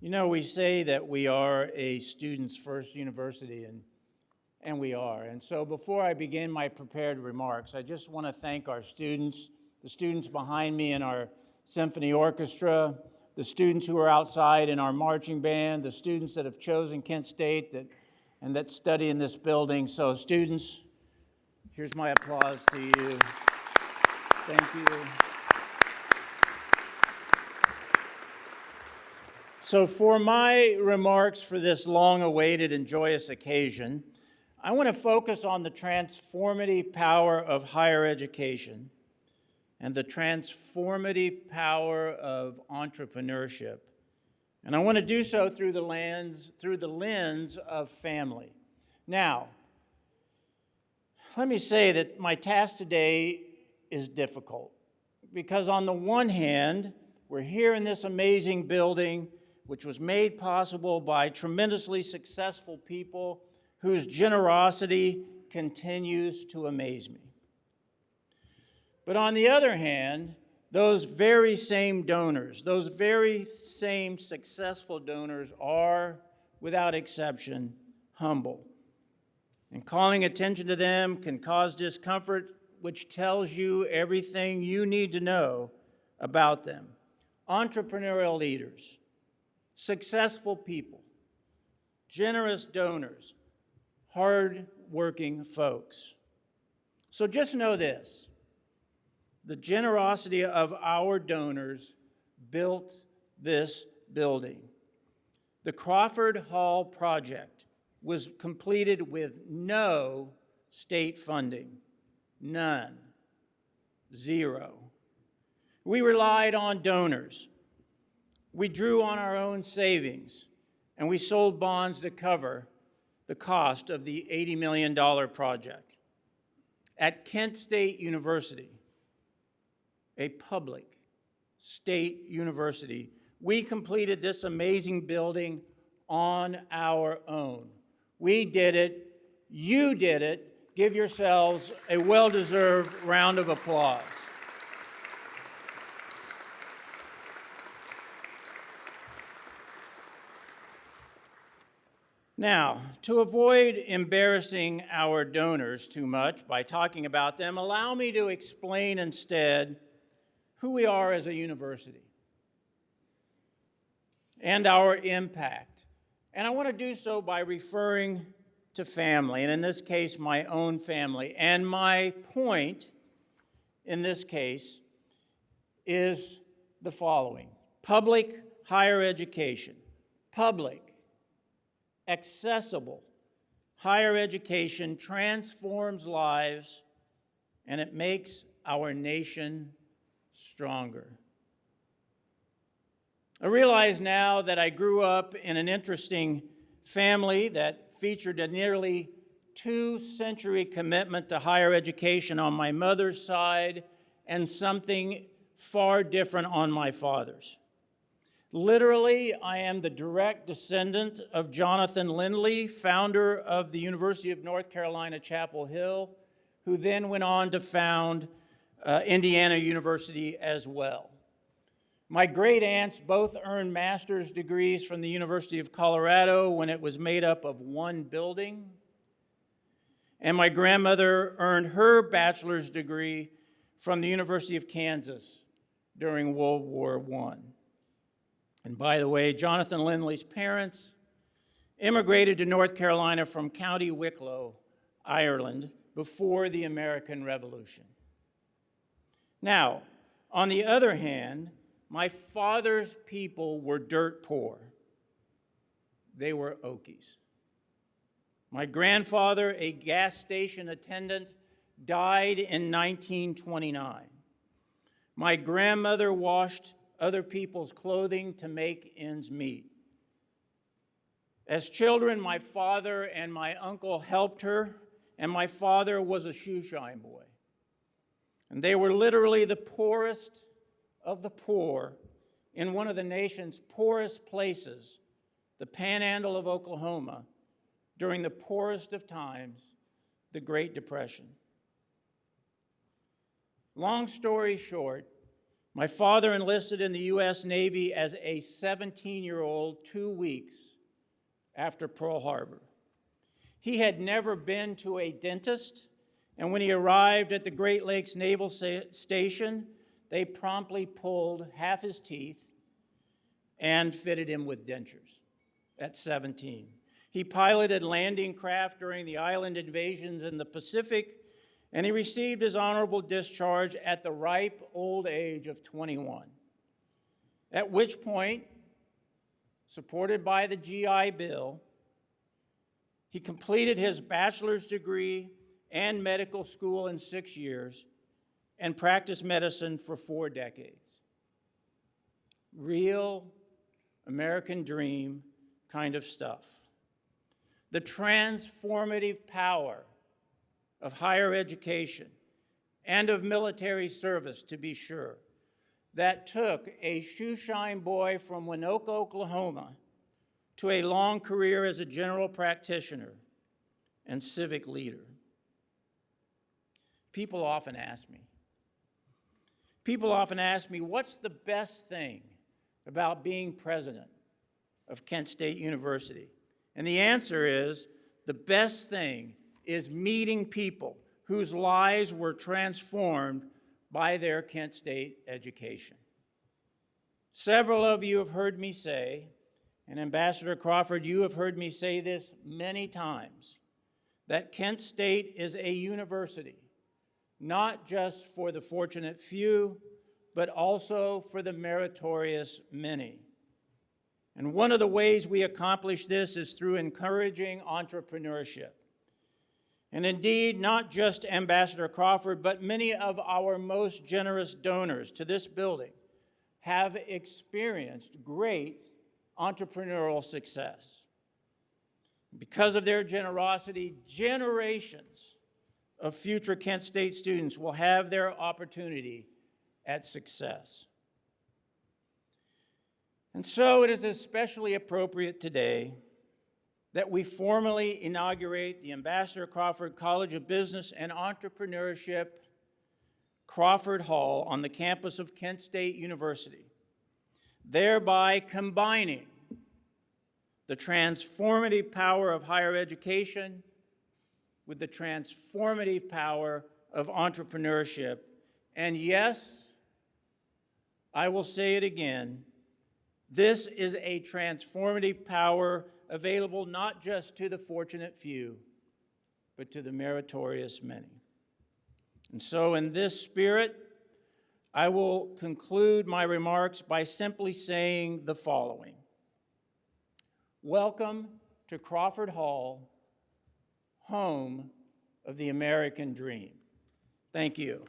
You know, we say that we are a student's first university, and we are. And so before I begin my prepared remarks, I just want to thank our students, the students behind me in our symphony orchestra, the students who are outside in our marching band, the students that have chosen Kent State that study in this building. So students, here's my applause to you. Thank you. So for my remarks for this long-awaited and joyous occasion, I want to focus on the transformative power of higher education and the transformative power of entrepreneurship. And I want to do so through the lens of family. Now, let me say that my task today is difficult because on the one hand, we're here in this amazing building which was made possible by tremendously successful people whose generosity continues to amaze me. But on the other hand, those very same donors, those very same successful donors are, without exception, humble. And calling attention to them can cause discomfort, which tells you everything you need to know about them. Entrepreneurial leaders, successful people, generous donors, hard-working folks. So just know this, the generosity of our donors built this building. The Crawford Hall project was completed with no state funding, none, zero. We relied on donors. We drew on our own savings, and we sold bonds to cover the cost of the $80 million project. At Kent State University, a public state university, we completed this amazing building on our own. We did it. You did it. Give yourselves a well-deserved round of applause. Now, to avoid embarrassing our donors too much by talking about them, allow me to explain instead who we are as a university and our impact. And I want to do so by referring to family, and in this case, my own family. And my point in this case is the following: public higher education, public accessible higher education transforms lives, and it makes our nation stronger. I realize now that I grew up in an interesting family that featured a nearly two-century commitment to higher education on my mother's side and something far different on my father's. Literally, I am the direct descendant of Jonathan Lindley, founder of the University of North Carolina, Chapel Hill, who then went on to found Indiana University as well. My great aunts both earned master's degrees from the University of Colorado when it was made up of one building. And my grandmother earned her bachelor's degree from the University of Kansas during World War I. And by the way, Jonathan Lindley's parents immigrated to North Carolina from County Wicklow, Ireland, before the American Revolution. Now, on the other hand, my father's people were dirt poor. They were Okies. My grandfather, a gas station attendant, died in 1929. My grandmother washed other people's clothing to make ends meet. As children, my father and my uncle helped her, and my father was a shoeshine boy. And they were literally the poorest of the poor in one of the nation's poorest places, the Panhandle of Oklahoma, during the poorest of times, the Great Depression. Long story short, My father enlisted in the U.S. Navy as a 17-year-old 2 weeks after Pearl Harbor. He had never been to a dentist, and when he arrived at the Great Lakes Naval Station, they promptly pulled half his teeth and fitted him with dentures at 17. He piloted landing craft during the island invasions in the Pacific, and he received his honorable discharge at the ripe old age of 21, at which point, supported by the GI Bill, he completed his bachelor's degree and medical school in 6 years and practiced medicine for 4 decades. Real American dream kind of stuff. The transformative power of higher education and of military service, to be sure, that took a shoeshine boy from Winoka, Oklahoma, to a long career as a general practitioner and civic leader. People often ask me, what's the best thing about being president of Kent State University? And the answer is, the best thing is meeting people whose lives were transformed by their Kent State education. Several of you have heard me say, and Ambassador Crawford, you have heard me say this many times, that Kent State is a university, not just for the fortunate few, but also for the meritorious many. And one of the ways we accomplish this is through encouraging entrepreneurship. And indeed, not just Ambassador Crawford, but many of our most generous donors to this building have experienced great entrepreneurial success. Because of their generosity, generations of future Kent State students will have their opportunity at success. And so it is especially appropriate today that we formally inaugurate the Ambassador Crawford College of Business and Entrepreneurship Crawford Hall on the campus of Kent State University, thereby combining the transformative power of higher education with the transformative power of entrepreneurship. And yes, I will say it again, this is a transformative power available not just to the fortunate few, but to the meritorious many. And so in this spirit, I will conclude my remarks by simply saying the following. Welcome to Crawford Hall, home of the American dream. Thank you.